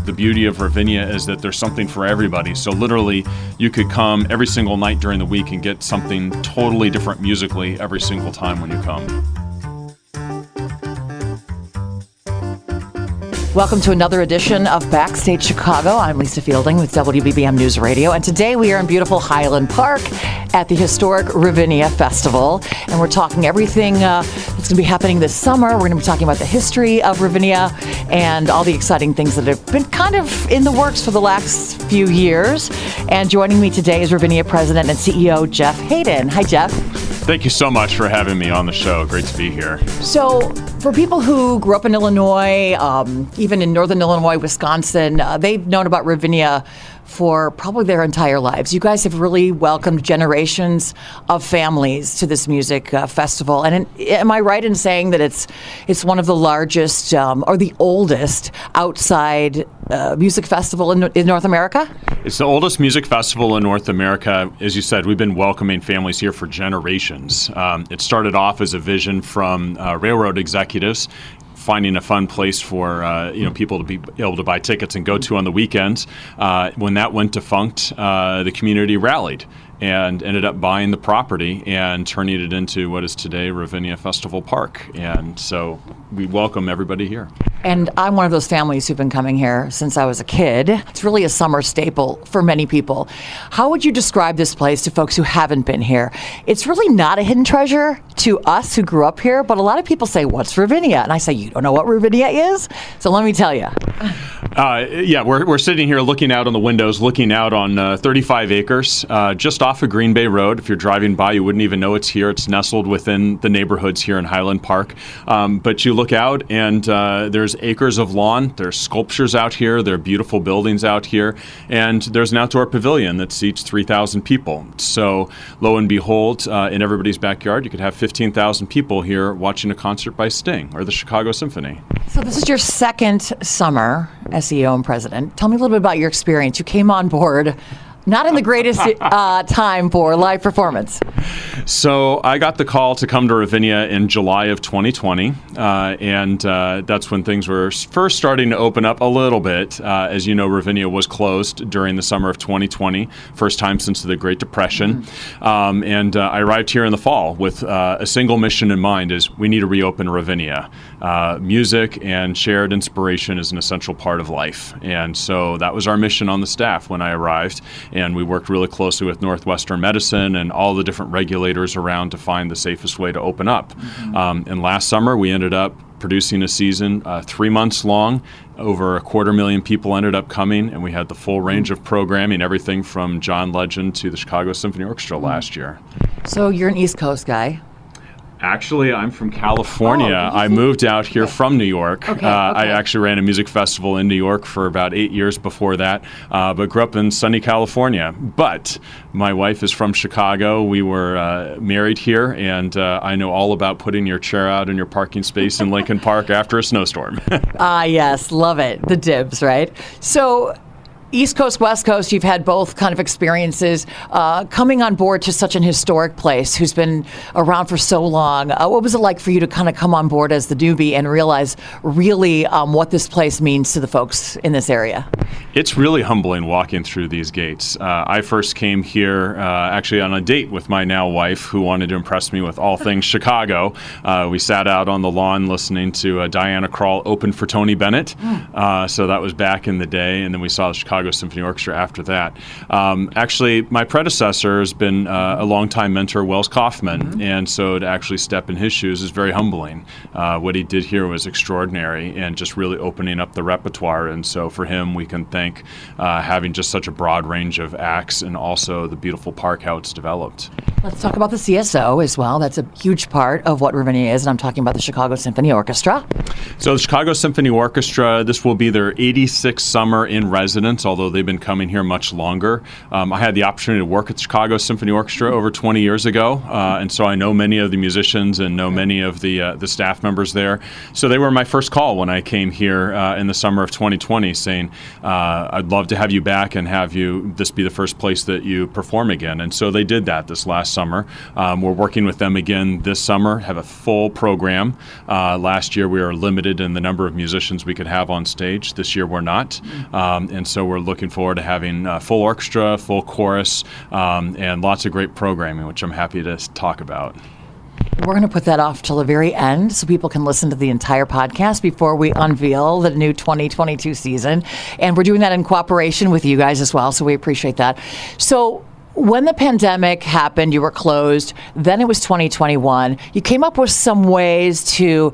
the beauty of Ravinia is that there's something for everybody. So literally, you could come every single night during the week and get something totally different musically every single time when you come. Welcome to another edition of Backstage Chicago. I'm Lisa Fielding with WBBM News Radio, and today we are in beautiful Highland Park at the historic Ravinia Festival, and we're talking everything that's going to be happening this summer. We're going to be talking about the history of Ravinia and all the exciting things that have been kind of in the works for the last few years. And joining me today is Ravinia President and CEO Jeff Haydon. Hi, Jeff. Thank you so much for having me on the show. Great to be here. So, for people who grew up in Illinois, even in northern Illinois, Wisconsin, they've known about Ravinia for probably their entire lives. You guys have really welcomed generations of families to this music festival. And am I right in saying that it's one of the largest or the oldest outside music festival in North America? It's the oldest music festival in North America. As you said, we've been welcoming families here for generations. It started off as a vision from railroad executives, finding a fun place for people to be able to buy tickets and go to on the weekends. When that went defunct, the community rallied and ended up buying the property and turning it into what is today Ravinia Festival Park. And so we welcome everybody here. And I'm one of those families who've been coming here since I was a kid. It's really a summer staple for many people. How would you describe this place to folks who haven't been here? It's really not a hidden treasure to us who grew up here, but a lot of people say, "What's Ravinia?" And I say, "You don't know what Ravinia is?" So let me tell you. We're sitting here looking out on the windows, looking out on 35 acres, just off of Green Bay Road. If you're driving by, you wouldn't even know it's here. It's nestled within the neighborhoods here in Highland Park. But you look out and there's acres of lawn. There's sculptures out here. There are beautiful buildings out here. And there's an outdoor pavilion that seats 3,000 people. So lo and behold, in everybody's backyard, you could have 15,000 people here watching a concert by Sting or the Chicago Symphony. So this is your second summer as CEO and president. Tell me a little bit about your experience. You came on board not in the greatest time for live performance. So I got the call to come to Ravinia in July of 2020, and that's when things were first starting to open up a little bit. As you know, Ravinia was closed during the summer of 2020, first time since the Great Depression. And I arrived here in the fall with a single mission in mind: is we need to reopen Ravinia. Music and shared inspiration is an essential part of life. And so that was our mission on the staff when I arrived. And we worked really closely with Northwestern Medicine and all the different regulators around to find the safest way to open up. And last summer, we ended up producing a season 3 months long. Over 250,000 people ended up coming, and we had the full range of programming, everything from John Legend to the Chicago Symphony Orchestra last year. So you're an East Coast guy. Actually, I'm from California. I moved out here from New York. I actually ran a music festival in New York for about 8 years before that, but grew up in sunny California. But my wife is from Chicago. We were married here, and I know all about putting your chair out in your parking space in Lincoln Park after a snowstorm. Yes, love it. The dibs, right? So East Coast, West Coast, you've had both kind of experiences. Coming on board to such an historic place who's been around for so long, what was it like for you to kind of come on board as the newbie and realize really what this place means to the folks in this area? It's really humbling walking through these gates. I first came here actually on a date with my now wife, who wanted to impress me with all things Chicago. We sat out on the lawn listening to Diana Krall open for Tony Bennett. So that was back in the day, and then we saw the Chicago Symphony Orchestra after that. Actually, my predecessor has been a longtime mentor, Wells Kaufman, and so to actually step in his shoes is very humbling. What he did here was extraordinary and just really opening up the repertoire, and so for him we can thank having just such a broad range of acts and also the beautiful park, how it's developed. Let's talk about the CSO as well. That's a huge part of what Ravinia is, and I'm talking about the Chicago Symphony Orchestra. So the Chicago Symphony Orchestra, this will be their 86th summer in residence, although they've been coming here much longer. I had the opportunity to work at the Chicago Symphony Orchestra over 20 years ago, and so I know many of the musicians and know many of the staff members there. So they were my first call when I came here in the summer of 2020, saying, I'd love to have you back and have this be the first place that you perform again. And so they did that this last summer. We're working with them again this summer, have a full program. Last year we were limited limited in the number of musicians we could have on stage. This year we're not. And so we're looking forward to having full orchestra, full chorus, and lots of great programming, which I'm happy to talk about. We're going to put that off till the very end so people can listen to the entire podcast before we unveil the new 2022 season. And we're doing that in cooperation with you guys as well, so we appreciate that. So when the pandemic happened, you were closed, then it was 2021. You came up with some ways to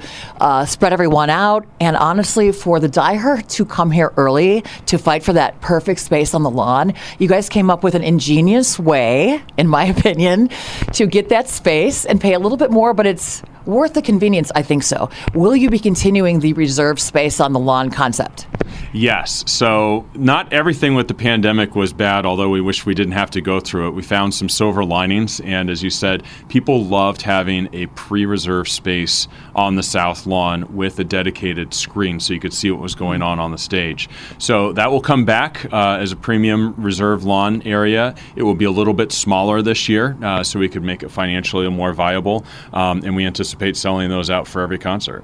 spread everyone out, and honestly, for the diehards to come here early to fight for that perfect space on the lawn, you guys came up with an ingenious way, in my opinion, to get that space and pay a little bit more, but it's worth the convenience, I think so. Will you be continuing the reserved space on the lawn concept? Yes. So not everything with the pandemic was bad, although we wish we didn't have to go through it. We found some silver linings, and as you said, people loved having a pre-reserved space on the south lawn with a dedicated screen so you could see what was going on the stage. So that will come back as a premium reserved lawn area. It will be a little bit smaller this year so we could make it financially more viable, and we anticipate selling those out for every concert.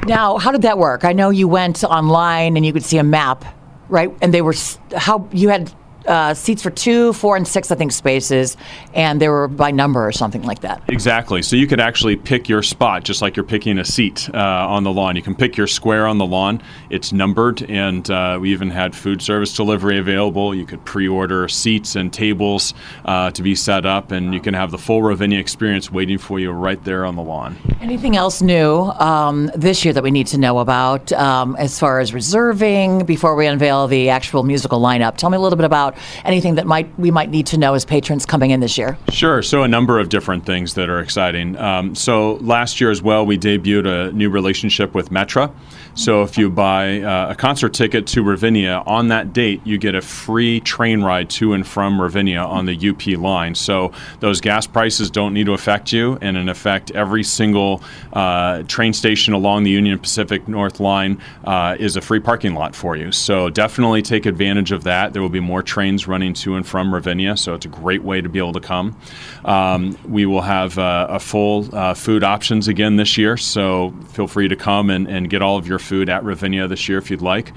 Now, how did that work? I know you went online and you could see a map, right? And they were how you had seats for 2, 4, and 6, I think, spaces, and they were by number or something like that. Exactly. So you could actually pick your spot, just like you're picking a seat on the lawn. You can pick your square on the lawn. It's numbered, and we even had food service delivery available. You could pre-order seats and tables to be set up, and you can have the full Ravinia experience waiting for you right there on the lawn. Anything else new this year that we need to know about as far as reserving before we unveil the actual musical lineup? Tell me a little bit about anything that we might need to know as patrons coming in this year. Sure. So a number of different things that are exciting. So last year as well, we debuted a new relationship with Metra. So if you buy a concert ticket to Ravinia, on that date, you get a free train ride to and from Ravinia on the UP line. So those gas prices don't need to affect you. And in effect, every single train station along the Union Pacific North line is a free parking lot for you. So definitely take advantage of that. There will be more trains running to and from Ravinia, so it's a great way to be able to come. We will have a full food options again this year, so feel free to come and get all of your food at Ravinia this year if you'd like.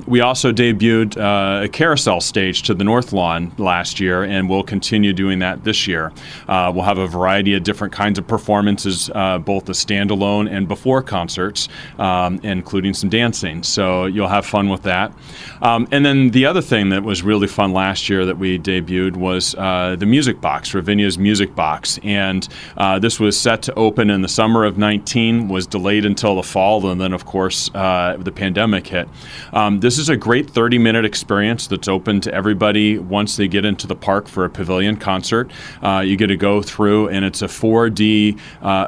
We also debuted a carousel stage to the North Lawn last year, and we'll continue doing that this year. We'll have a variety of different kinds of performances, both the standalone and before concerts, including some dancing, so you'll have fun with that. And then the other thing that was really fun last year that we debuted was the Music Box, Ravinia's Music Box, and this was set to open in the summer of 19, was delayed until the fall, and then of course the pandemic hit. This is a great 30-minute experience that's open to everybody once they get into the park for a pavilion concert. You get to go through, and it's a 4D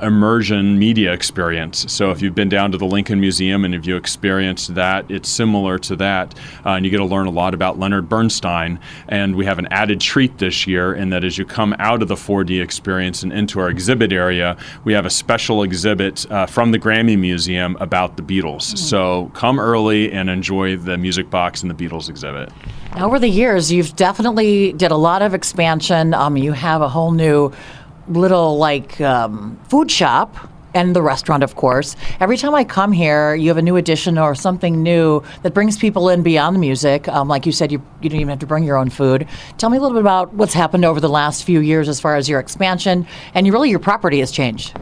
immersion media experience. So if you've been down to the Lincoln Museum and if you experienced that, it's similar to that, and you get to learn a lot about Leonard Bernstein. And we have an added treat this year in that as you come out of the 4D experience and into our exhibit area, we have a special exhibit from the Grammy Museum about the Beatles. So come early and enjoy the Music Box and the Beatles exhibit. Over the years, you've definitely did a lot of expansion. You have a whole new little food shop. And the restaurant, of course. Every time I come here, you have a new addition or something new that brings people in beyond the music. Like you said, you don't even have to bring your own food. Tell me a little bit about what's happened over the last few years as far as your expansion, and your property has changed.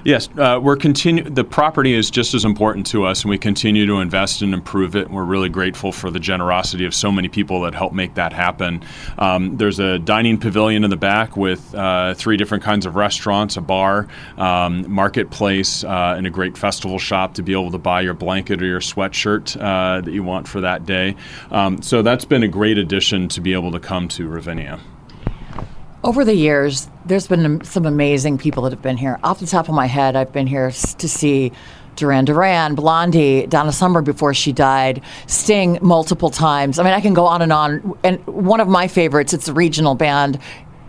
Yes, the property is just as important to us, and we continue to invest and improve it. We're really grateful for the generosity of so many people that help make that happen. There's a dining pavilion in the back with 3 different kinds of restaurants, a bar, marketplace, and a great festival shop to be able to buy your blanket or your sweatshirt that you want for that day. So that's been a great addition to be able to come to Ravinia. Over the years, there's been some amazing people that have been here. Off the top of my head, I've been here to see Duran Duran, Blondie, Donna Summer before she died, Sting multiple times. I mean, I can go on. And one of my favorites, it's a regional band,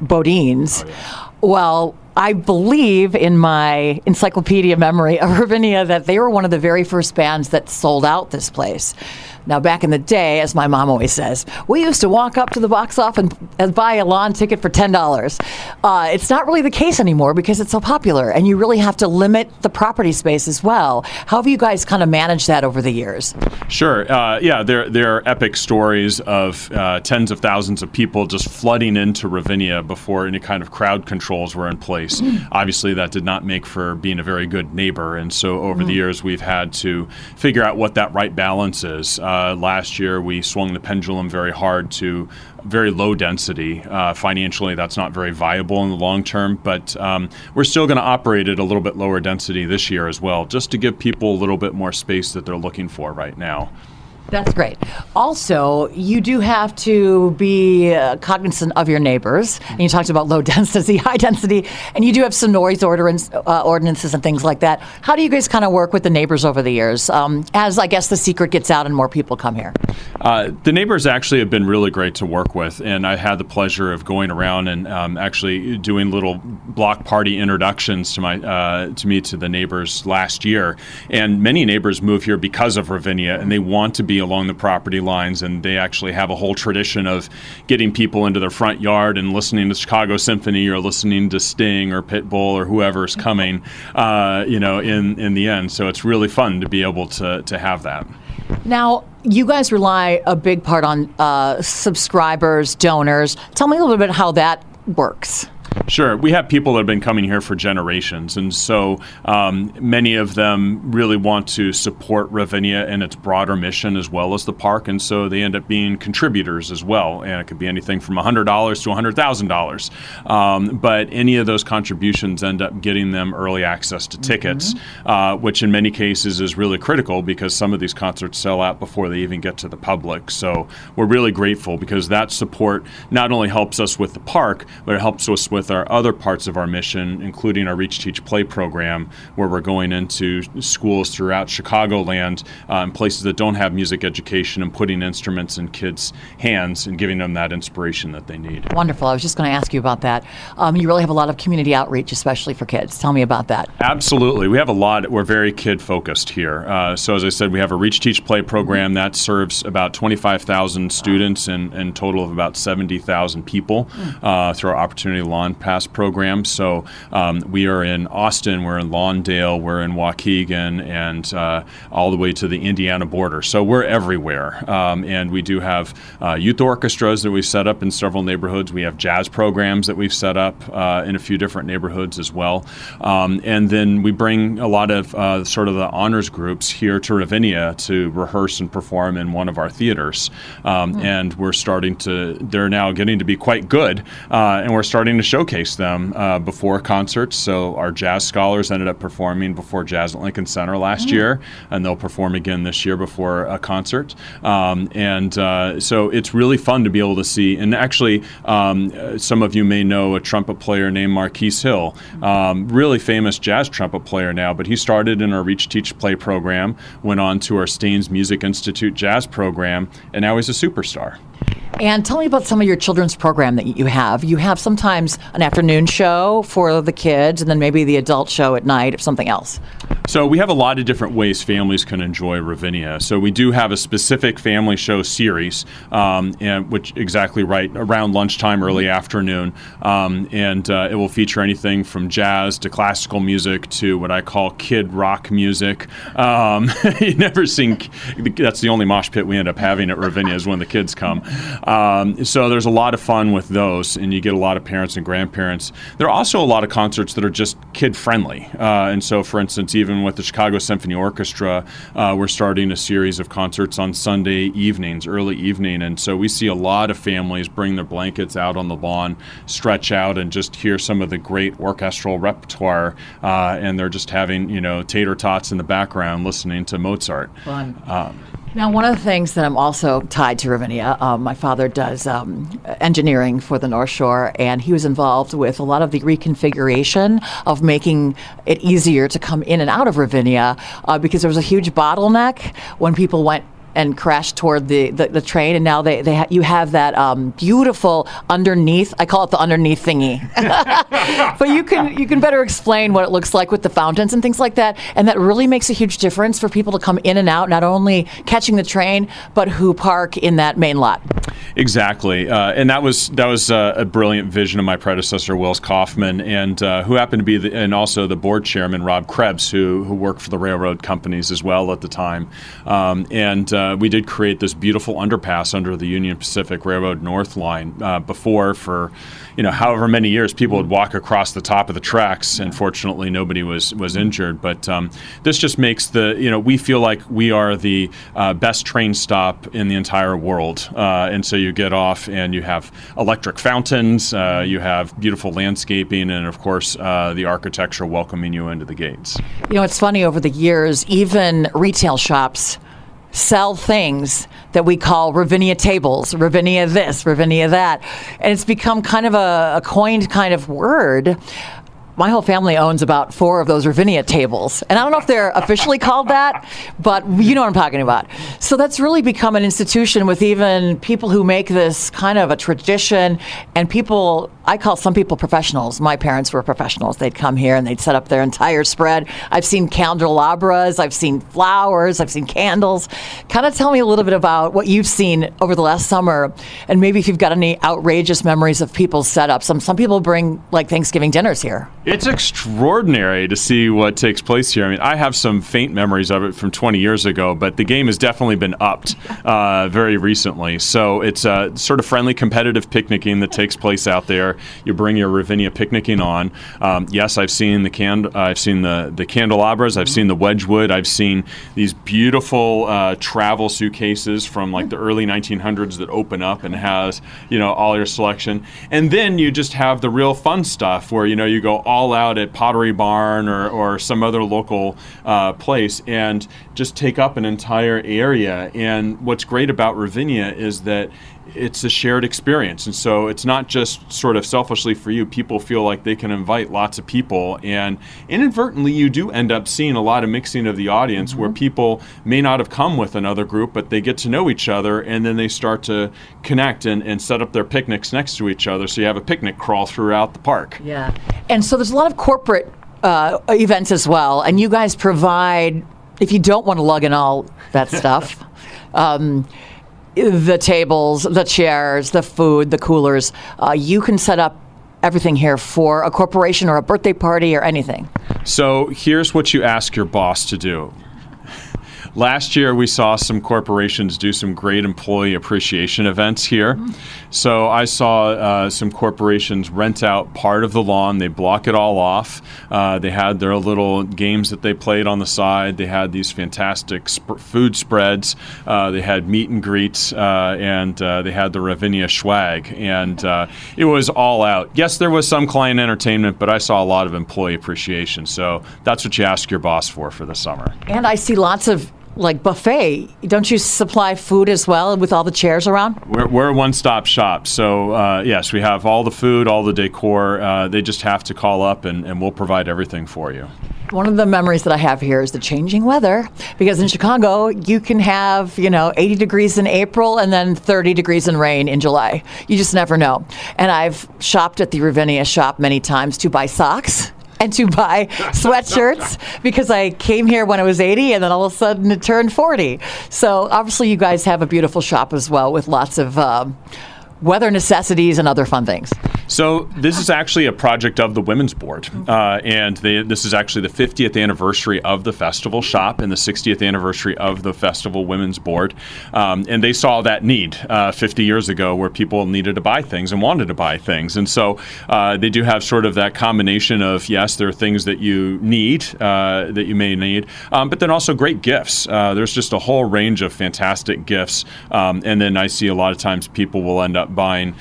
Bodines. Oh, yeah. Well, I believe in my encyclopedia memory of Ravinia that they were one of the very first bands that sold out this place. Now, back in the day, as my mom always says, we used to walk up to the box office and buy a lawn ticket for $10. It's not really the case anymore because it's so popular, and you really have to limit the property space as well. How have you guys kind of managed that over the years? Sure. There are epic stories of tens of thousands of people just flooding into Ravinia before any kind of crowd controls were in place. Obviously, that did not make for being a very good neighbor, and so over the years, we've had to figure out what that right balance is. Last year, we swung the pendulum very hard to very low density. Financially, that's not very viable in the long term, but we're still going to operate at a little bit lower density this year as well, just to give people a little bit more space that they're looking for right now. That's great. Also, you do have to be cognizant of your neighbors. And you talked about low density, high density, and you do have some noise ordinances and things like that. How do you guys kind of work with the neighbors over the years as, I guess, the secret gets out and more people come here? The neighbors actually have been really great to work with, and I had the pleasure of going around and actually doing little block party introductions to the neighbors last year. And many neighbors move here because of Ravinia, and they want to be along the property lines, and they actually have a whole tradition of getting people into their front yard and listening to Chicago Symphony or listening to Sting or Pitbull or whoever's coming, in the end. So it's really fun to be able to have that. Now, you guys rely a big part on subscribers, donors. Tell me a little bit how that works. Sure. We have people that have been coming here for generations, and so many of them really want to support Ravinia and its broader mission as well as the park, and so they end up being contributors as well, and it could be anything from $100 to $100,000. But any of those contributions end up getting them early access to tickets, which in many cases is really critical because some of these concerts sell out before they even get to the public. So we're really grateful because that support not only helps us with the park, but it helps us with our other parts of our mission, including our Reach, Teach, Play program, where we're going into schools throughout Chicagoland, places that don't have music education, and putting instruments in kids' hands and giving them that inspiration that they need. Wonderful. I was just going to ask you about that. You really have a lot of community outreach, especially for kids. Tell me about that. Absolutely. We have a lot. We're very kid-focused here. So as I said, we have a Reach, Teach, Play program that serves about 25,000 students and total of about 70,000 people through our Opportunity Lawn Pass program. So we are in Austin, we're in Lawndale, we're in Waukegan, and all the way to the Indiana border. So we're everywhere. And we do have youth orchestras that we've set up in several neighborhoods. We have jazz programs that we've set up in a few different neighborhoods as well. And then we bring a lot of sort of the honors groups here to Ravinia to rehearse and perform in one of our theaters. And they're now getting to be quite good, and we're starting to showcase them before concerts. So our jazz scholars ended up performing before Jazz at Lincoln Center last year, and they'll perform again this year before a concert. So it's really fun to be able to see. And actually, some of you may know a trumpet player named Marquise Hill, really famous jazz trumpet player now, but he started in our Reach, Teach, Play program, went on to our Staines Music Institute jazz program, and now he's a superstar. And tell me about some of your children's program that you have. You have sometimes an afternoon show for the kids and then maybe the adult show at night or something else. So we have a lot of different ways families can enjoy Ravinia. So we do have a specific family show series, which exactly right around lunchtime, early afternoon. It will feature anything from jazz to classical music to what I call kid rock music. You never seen, that's the only mosh pit we end up having at Ravinia is when the kids come. So there's a lot of fun with those, and you get a lot of parents and grandparents. There are also a lot of concerts that are just kid-friendly. And so, for instance, even with the Chicago Symphony Orchestra, we're starting a series of concerts on Sunday evenings, early evening. And so we see a lot of families bring their blankets out on the lawn, stretch out, and just hear some of the great orchestral repertoire. And they're just having, tater tots in the background listening to Mozart. Fun. Now, one of the things that I'm also tied to Ravinia, my father does engineering for the North Shore, and he was involved with a lot of the reconfiguration of making it easier to come in and out of Ravinia because there was a huge bottleneck when people went and crashed toward the train, and now you have that beautiful underneath. I call it the underneath thingy, but you can better explain what it looks like with the fountains and things like that, and that really makes a huge difference for people to come in and out, not only catching the train, but who park in that main lot. Exactly, and that was a brilliant vision of my predecessor, Wills Kaufman, and who happened to be and also the board chairman, Rob Krebs, who worked for the railroad companies as well at the time, and we did create this beautiful underpass under the Union Pacific Railroad North Line. Before, for however many years, people would walk across the top of the tracks, and fortunately nobody was injured. But this just makes we feel like we are the best train stop in the entire world, and so you get off and you have electric fountains, you have beautiful landscaping, and of course the architecture welcoming you into the gates. It's funny, over the years, even retail shops sell things that we call Ravinia Tables, Ravinia this, Ravinia that, and it's become kind of a coined kind of word. My whole family owns about 4 of those Ravinia Tables. And I don't know if they're officially called that, but you know what I'm talking about. So that's really become an institution with even people who make this kind of a tradition. And people, I call some people professionals. My parents were professionals. They'd come here and they'd set up their entire spread. I've seen candelabras, I've seen flowers, I've seen candles. Kind of tell me a little bit about what you've seen over the last summer, and maybe if you've got any outrageous memories of people's setups. Some people bring like Thanksgiving dinners here. It's extraordinary to see what takes place here. I mean, I have some faint memories of it from 20 years ago, but the game has definitely been upped very recently. So it's a sort of friendly, competitive picnicking that takes place out there. You bring your Ravinia picnicking on. Yes, I've seen the candelabras. I've seen the Wedgwood. I've seen these beautiful travel suitcases from like the early 1900s that open up and has all your selection. And then you just have the real fun stuff where you go all out at Pottery Barn or some other local place and just take up an entire area. And what's great about Ravinia is that it's a shared experience. And so it's not just sort of selfishly for you. People feel like they can invite lots of people. And inadvertently, you do end up seeing a lot of mixing of the audience where people may not have come with another group, but they get to know each other, and then they start to connect and set up their picnics next to each other. So you have a picnic crawl throughout the park. Yeah. And so there's a lot of corporate events as well. And you guys provide, if you don't want to lug in all that stuff, the tables, the chairs, the food, the coolers, you can set up everything here for a corporation or a birthday party or anything. So here's what you ask your boss to do. Last year, we saw some corporations do some great employee appreciation events here. So I saw some corporations rent out part of the lawn. They block it all off. They had their little games that they played on the side. They had these fantastic food spreads. They had meet and greets, and they had the Ravinia swag. And it was all out. Yes, there was some client entertainment, but I saw a lot of employee appreciation. So that's what you ask your boss for the summer. And I see lots of buffet. Don't you supply food as well with all the chairs around? We're a one-stop shop. So yes, we have all the food, all the decor. They just have to call up and we'll provide everything for you. One of the memories that I have here is the changing weather, because in Chicago, you can have, 80 degrees in April and then 30 degrees in rain in July. You just never know. And I've shopped at the Ravinia Shop many times to buy socks and to buy sweatshirts because I came here when I was 80 and then all of a sudden it turned 40. So obviously you guys have a beautiful shop as well with lots of weather necessities and other fun things. So this is actually a project of the Women's Board, and this is actually the 50th anniversary of the festival shop and the 60th anniversary of the festival Women's Board, and they saw that need 50 years ago where people needed to buy things and wanted to buy things, and so they do have sort of that combination of, yes, there are things that you need, that you may need, but then also great gifts. There's just a whole range of fantastic gifts, and then I see a lot of times people will end up buying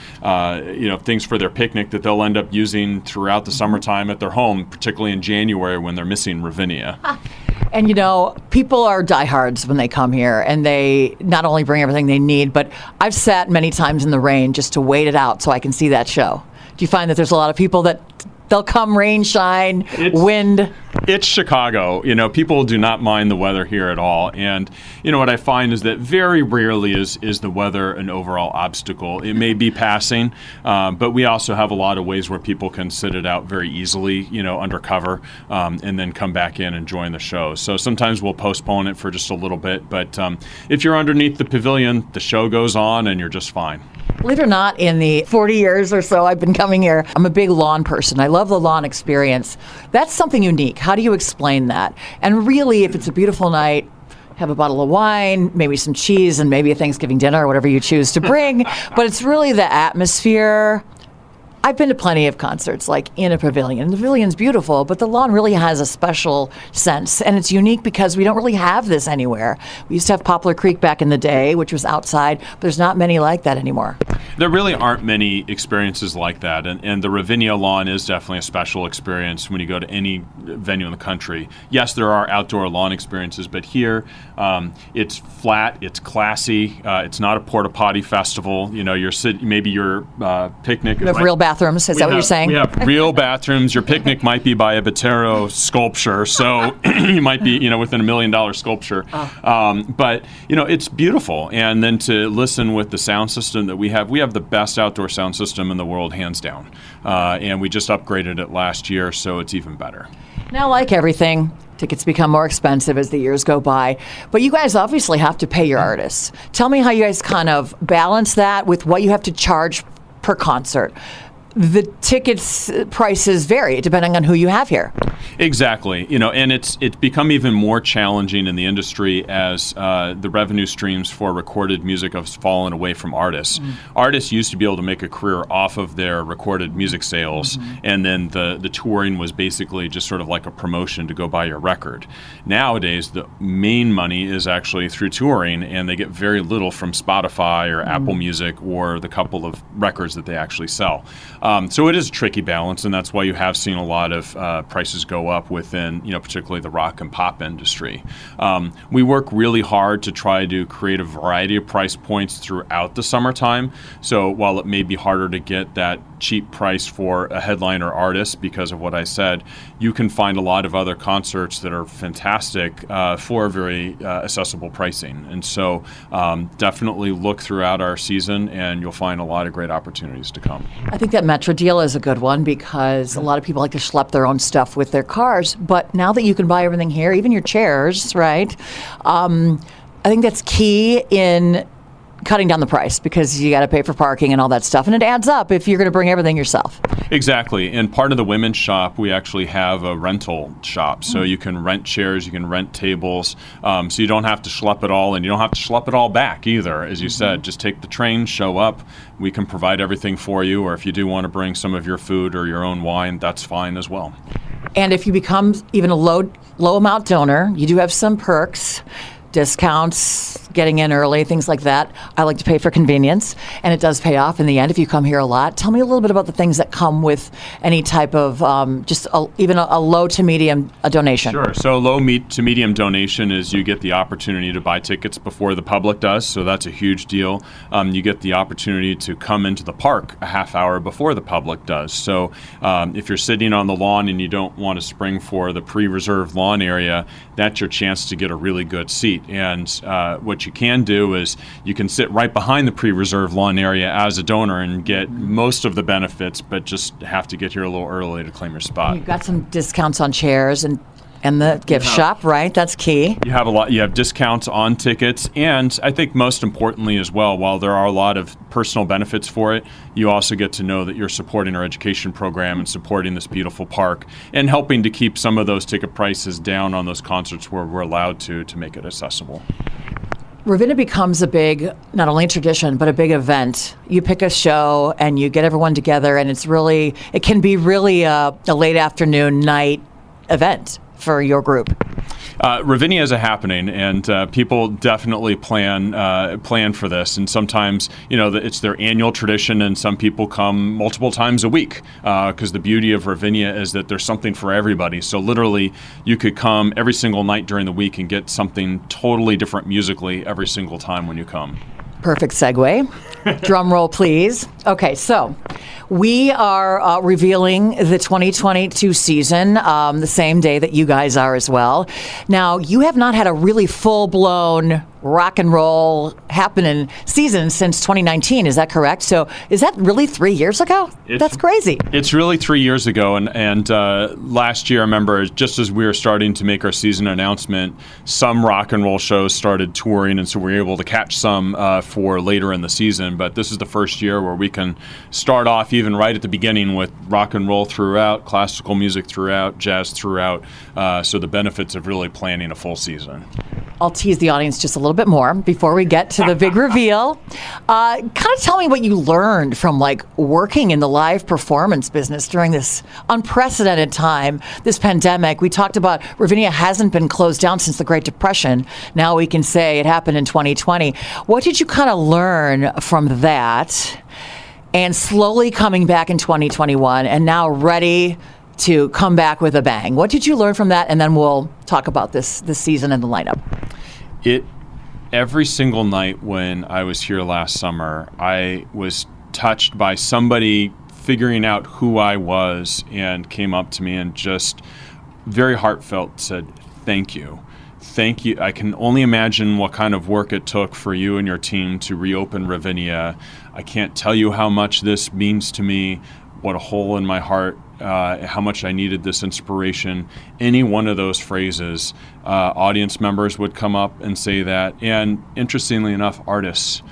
things for their picnic that they'll end up using throughout the summertime at their home, particularly in January when they're missing Ravinia. And people are diehards when they come here, and they not only bring everything they need, but I've sat many times in the rain just to wait it out so I can see that show. Do you find that there's a lot of people that They'll come rain, shine, wind. It's Chicago. People do not mind the weather here at all. And, what I find is that very rarely is the weather an overall obstacle. It may be passing, but we also have a lot of ways where people can sit it out very easily, under cover, and then come back in and join the show. So sometimes we'll postpone it for just a little bit. But if you're underneath the pavilion, the show goes on and you're just fine. Believe it or not, in the 40 years or so I've been coming here, I'm a big lawn person. I love the lawn experience. That's something unique. How do you explain that? And really, if it's a beautiful night, have a bottle of wine, maybe some cheese, and maybe a Thanksgiving dinner or whatever you choose to bring. But it's really the atmosphere. I've been to plenty of concerts, like in a pavilion. The pavilion's beautiful, but the lawn really has a special sense, and it's unique because we don't really have this anywhere. We used to have Poplar Creek back in the day, which was outside, but there's not many like that anymore. There really aren't many experiences like that, and the Ravinia lawn is definitely a special experience when you go to any venue in the country. Yes, there are outdoor lawn experiences, but here it's flat, it's classy, it's not a porta potty festival. You're maybe your picnic. You have real bathrooms, is that what you're saying? We have real bathrooms. Your picnic might be by a Botero sculpture, so you might be, within $1 million sculpture. But, it's beautiful. And then to listen with the sound system that we have the best outdoor sound system in the world, hands down. And we just upgraded it last year, so it's even better. Now, like everything, tickets become more expensive as the years go by. But you guys obviously have to pay your artists. Tell me how you guys kind of balance that with what you have to charge per concert. The tickets prices vary depending on who you have here. Exactly. And it's become even more challenging in the industry as the revenue streams for recorded music have fallen away from artists. Artists used to be able to make a career off of their recorded music sales, and then the touring was basically just sort of like a promotion to go buy your record. Nowadays, the main money is actually through touring, and they get very little from Spotify or Apple Music or the couple of records that they actually sell. So it is a tricky balance, and that's why you have seen a lot of prices go up within, particularly the rock and pop industry. We work really hard to try to create a variety of price points throughout the summertime. So while it may be harder to get that cheap price for a headliner artist because of what I said, you can find a lot of other concerts that are fantastic for very accessible pricing. And so definitely look throughout our season, and you'll find a lot of great opportunities to come. I think that Metro deal is a good one because a lot of people like to schlep their own stuff with their cars. But now that you can buy everything here, even your chairs, right? I think that's key in cutting down the price because you got to pay for parking and all that stuff. And it adds up if you're going to bring everything yourself. Exactly. And part of the women's shop, we actually have a rental shop. So you can rent chairs, you can rent tables. So you don't have to schlep it all, and you don't have to schlep it all back either. As you said, just take the train, show up. We can provide everything for you. Or if you do want to bring some of your food or your own wine, that's fine as well. And if you become even a low amount donor, you do have some perks. Discounts, getting in early, things like that. I like to pay for convenience, and it does pay off in the end if you come here a lot. Tell me a little bit about the things that come with any type of even a low to medium donation. Sure. So low to medium donation is you get the opportunity to buy tickets before the public does, so that's a huge deal. You get the opportunity to come into the park a half hour before the public does. So if you're sitting on the lawn and you don't want to spring for the pre-reserved lawn area, that's your chance to get a really good seat. And what you can do is you can sit right behind the pre-reserved lawn area as a donor and get most of the benefits, but just have to get here a little early to claim your spot. You've got some discounts on chairs and the gift shop, right? That's key. You have discounts on tickets, and I think most importantly as well, while there are a lot of personal benefits for it, you also get to know that you're supporting our education program and supporting this beautiful park and helping to keep some of those ticket prices down on those concerts where we're allowed to make it accessible. Ravinia becomes a big, not only a tradition, but a big event. You pick a show and you get everyone together, and it can be really a late afternoon, night event for your group. Ravinia is a happening, and people definitely plan for this. And sometimes, it's their annual tradition, and some people come multiple times a week because the beauty of Ravinia is that there's something for everybody. So literally, you could come every single night during the week and get something totally different musically every single time when you come. Perfect segue. Drum roll, please. Okay, so We are revealing the 2022 season the same day that you guys are as well. Now, you have not had a really full-blown rock and roll happening season since 2019. Is that correct? So is that really 3 years ago? That's crazy. It's really 3 years ago. And last year, I remember, just as we were starting to make our season announcement, some rock and roll shows started touring, and so we were able to catch some for later in the season. But this is the first year where we can start off even right at the beginning with rock and roll throughout, classical music throughout, jazz throughout. So the benefits of really planning a full season. I'll tease the audience just a little bit more before we get to the big reveal. Kind of tell me what you learned from working in the live performance business during this unprecedented time, this pandemic. We talked about Ravinia hasn't been closed down since the Great Depression. Now we can say it happened in 2020. What did you kind of learn from that? And slowly coming back in 2021 and now ready to come back with a bang. What did you learn from that? And then we'll talk about this season and the lineup. Every single night when I was here last summer, I was touched by somebody figuring out who I was and came up to me and just very heartfelt said, "Thank you. Thank you. I can only imagine what kind of work it took for you and your team to reopen Ravinia. I can't tell you how much this means to me, what a hole in my heart, how much I needed this inspiration." Any one of those phrases, audience members would come up and say that. And interestingly enough, artists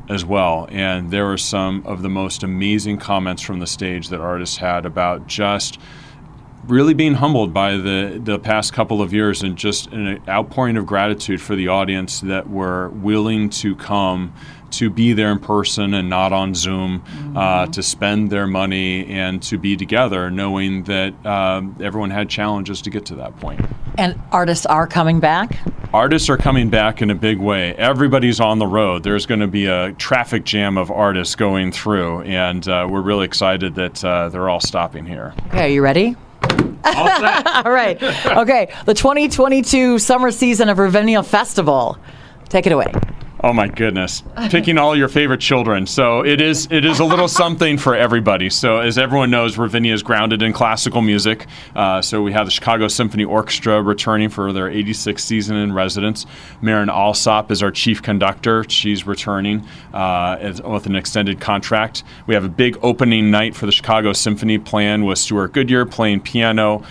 as well. And there were some of the most amazing comments from the stage that artists had about just really being humbled by the past couple of years and just an outpouring of gratitude for the audience that were willing to come to be there in person and not on Zoom, to spend their money and to be together, knowing that everyone had challenges to get to that point. And artists are coming back? Artists are coming back in a big way. Everybody's on the road. There's going to be a traffic jam of artists going through, and we're really excited that they're all stopping here. Okay, are you ready? All set. All right. Okay, the 2022 summer season of Ravinia Festival. Take it away. Oh my goodness. Picking all your favorite children. So it is a little something for everybody. So as everyone knows, Ravinia is grounded in classical music. So we have the Chicago Symphony Orchestra returning for their 86th season in residence. Maren Alsop is our chief conductor. She's returning with an extended contract. We have a big opening night for the Chicago Symphony planned with Stuart Goodyear playing piano.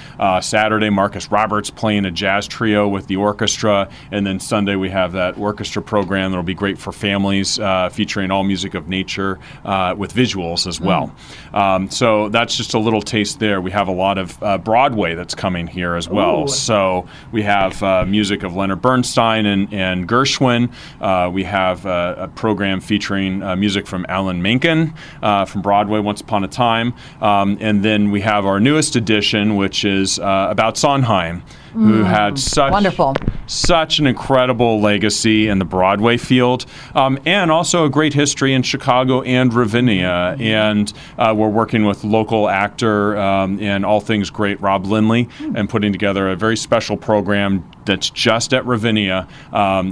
Saturday, Marcus Roberts playing a jazz trio with the orchestra. And then Sunday, we have that orchestra program that'll be great for families, featuring all music of nature with visuals as well. So that's just a little taste there. We have a lot of Broadway that's coming here as well. Ooh. So we have music of Leonard Bernstein and Gershwin. We have a program featuring music from Alan Menken from Broadway, Once Upon a Time. And then we have our newest edition, which is about Sondheim, who had such an incredible legacy in the Broadway field, and also a great history in Chicago and Ravinia. And we're working with local actor and all things great Rob Lindley and putting together a very special program that's just at Ravinia,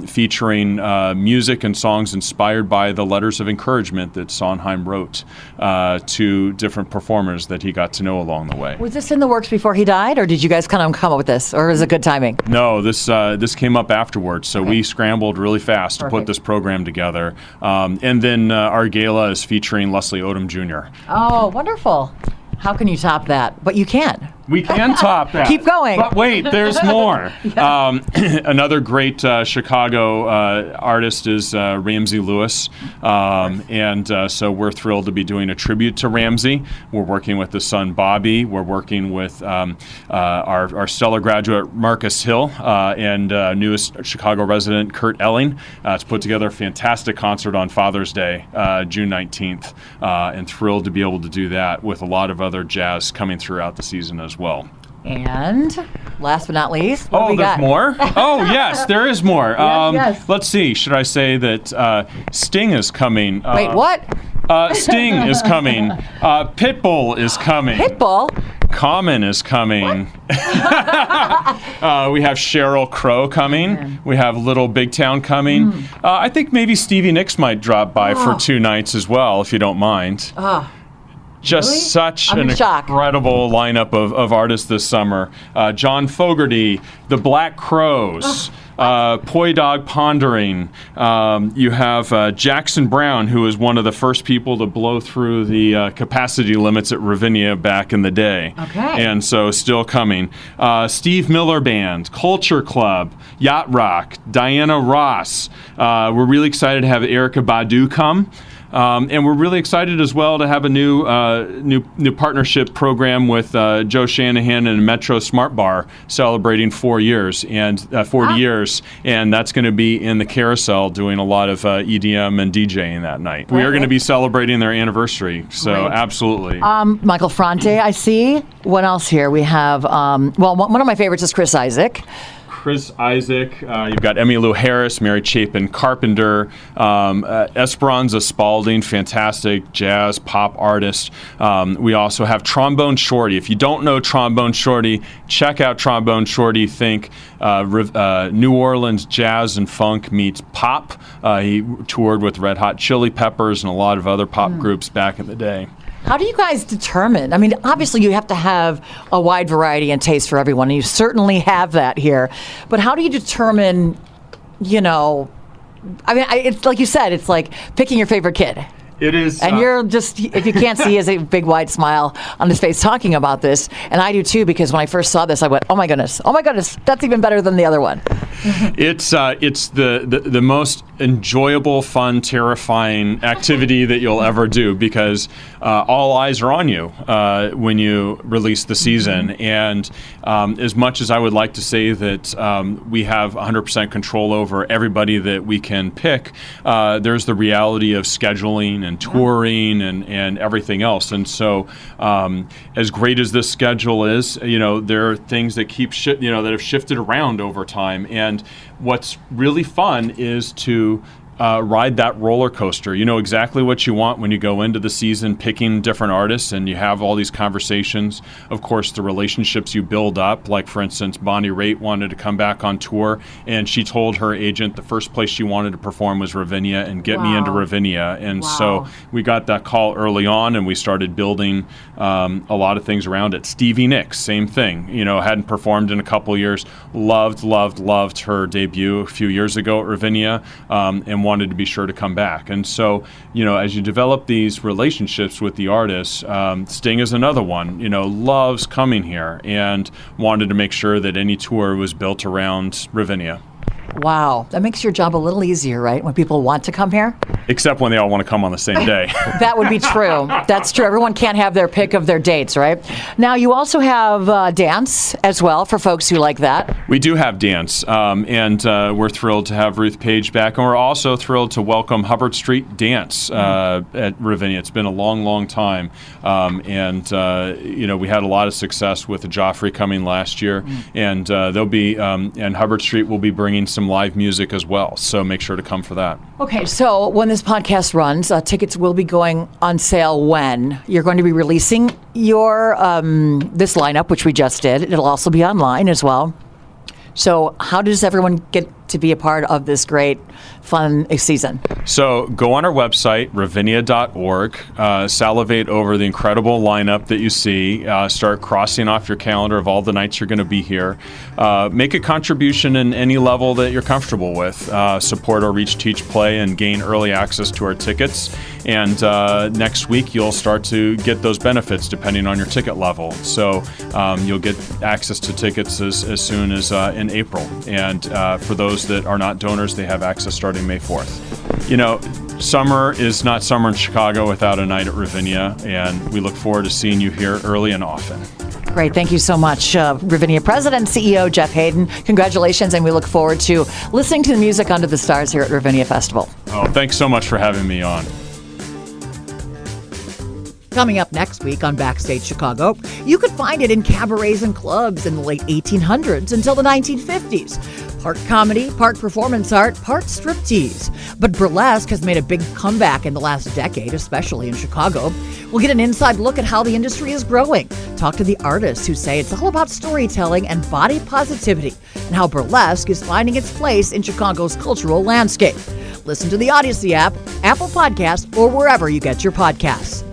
featuring music and songs inspired by the letters of encouragement that Sondheim wrote to different performers that he got to know along the way. Was this in the works before he died, or did you guys kind of come up with this, or is it good timing? No, this came up afterwards, so we scrambled really fast to put this program together. And then our gala is featuring Leslie Odom Jr. Oh, wonderful. How can you top that? But you can. We can top that. Keep going. But wait, there's more. Another great Chicago artist is Ramsey Lewis. So we're thrilled to be doing a tribute to Ramsey. We're working with his son, Bobby. We're working with our stellar graduate, Marcus Hill, and newest Chicago resident, Kurt Elling, to put together a fantastic concert on Father's Day, June 19th. And thrilled to be able to do that with a lot of other jazz coming throughout the season as well. And last but not least, there's more? Oh, yes, there is more. Yes. Let's see. Should I say that Sting is coming? Wait, what? Sting is coming. Pitbull is coming. Pitbull? Common is coming. We have Sheryl Crow coming. We have Little Big Town coming. I think maybe Stevie Nicks might drop by for 2 nights as well, if you don't mind. Just Really? such I'm an in shock. incredible lineup of artists this summer. John Fogerty, the Black Crows, Poi Dog Pondering. You have Jackson Brown, who was one of the first people to blow through the capacity limits at Ravinia back in the day. Okay. And so still coming. Steve Miller Band, Culture Club, Yacht Rock, Diana Ross. We're really excited to have Erykah Badu come. And we're really excited as well to have a new partnership program with Joe Shanahan and Metro Smart Bar celebrating 4 years and 40 years, and that's going to be in the Carousel doing a lot of EDM and DJing that night. We are going to be celebrating their anniversary, so Great. Absolutely. Michael Franti, I see. What else here? We have, one of my favorites is Chris Isaac. Chris Isaac, you've got Emmylou Harris, Mary Chapin Carpenter, Esperanza Spalding, fantastic jazz pop artist. We also have Trombone Shorty. If you don't know Trombone Shorty, check out Trombone Shorty. Think New Orleans jazz and funk meets pop. He toured with Red Hot Chili Peppers and a lot of other pop groups back in the day. How do you guys determine? I mean, obviously you have to have a wide variety and taste for everyone, and you certainly have that here. But how do you determine, it's like you said, it's like picking your favorite kid. It is. And you're just, if you can't see, he has a big wide smile on his face talking about this. And I do too, because when I first saw this, I went, oh my goodness, that's even better than the other one. It's the most enjoyable, fun, terrifying activity that you'll ever do, because all eyes are on you when you release the season. And as much as I would like to say that we have 100% control over everybody that we can pick, there's the reality of scheduling and touring and everything else. And so as great as this schedule is, there are things that that have shifted around over time. And what's really fun is to ride that roller coaster. You know exactly what you want when you go into the season picking different artists, and you have all these conversations. Of course, the relationships you build up, like for instance, Bonnie Raitt wanted to come back on tour, and she told her agent the first place she wanted to perform was Ravinia, and get me into Ravinia. And so we got that call early on, and we started building a lot of things around it. Stevie Nicks, same thing. Hadn't performed in a couple years. Loved her debut a few years ago at Ravinia, and wanted to be sure to come back. And so, as you develop these relationships with the artists, Sting is another one, loves coming here and wanted to make sure that any tour was built around Ravinia. Wow. That makes your job a little easier, right? When people want to come here? Except when they all want to come on the same day. That would be true. That's true. Everyone can't have their pick of their dates, right? Now, you also have dance as well for folks who like that. We do have dance, and we're thrilled to have Ruth Page back. And we're also thrilled to welcome Hubbard Street Dance at Ravinia. It's been a long, long time. And we had a lot of success with the Joffrey coming last year. And they'll be, and Hubbard Street will be bringing some live music as well. So make sure to come for that. Okay, so when this podcast runs, tickets will be going on sale when? You're going to be releasing your this lineup, which we just did. It'll also be online as well. So how does everyone get to be a part of this great, fun season? So go on our website, ravinia.org, salivate over the incredible lineup that you see, start crossing off your calendar of all the nights you're going to be here. Make a contribution in any level that you're comfortable with. Support our Reach, Teach, Play, and gain early access to our tickets. And next week, you'll start to get those benefits depending on your ticket level. So you'll get access to tickets as soon as in April. And for those that are not donors, they have access starting May 4th. Summer is not summer in Chicago without a night at Ravinia, and we look forward to seeing you here early and often. Great. Thank you so much, Ravinia President and CEO Jeff Haydon. Congratulations, and we look forward to listening to the music under the stars here at Ravinia Festival. Oh, thanks so much for having me on. Coming up next week on Backstage Chicago, you could find it in cabarets and clubs in the late 1800s until the 1950s. Part comedy, part performance art, part striptease. But burlesque has made a big comeback in the last decade, especially in Chicago. We'll get an inside look at how the industry is growing. Talk to the artists who say it's all about storytelling and body positivity, and how burlesque is finding its place in Chicago's cultural landscape. Listen to the Odyssey app, Apple Podcasts, or wherever you get your podcasts.